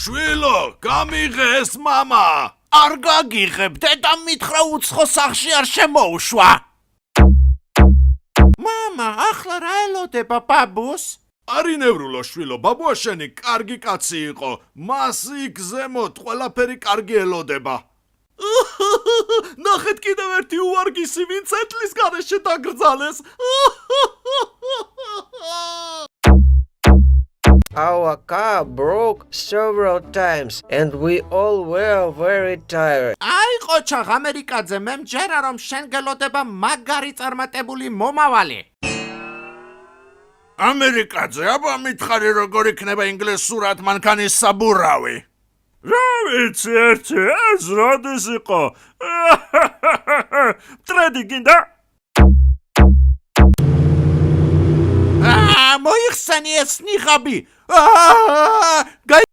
შვილო, გამიღე ეს მამა. არ გაგიღებ, დედამ მითხრა უცხო სახლში არ შემოუშვა. მამა, ახლა რა ელოდება ბაბუს? არინევრულო შვილო, ბაბუა შენი კარგი კაცი იყო. მას იქ ზემოთ ყველაფერი კარგი ელოდება. ნახეთ კიდევ ერთი უვარგისი, ვინც ეთლის გარეშე დაგრძალეს. Our car broke several times and we all were very tired. აი ყოჩა ამერიკაძე, მე მჯერა რომ შენ გელოდება მაგარი წარმატებული მომავალი. ამერიკაძე, აბა მითხარი როგორ იქნება ინგლისურად მანქანის საბურავი. რა ვიცი ერთი, ეს როდის იყო? მტრედი გინდა? მოიხსენი ეს ნიღაბი.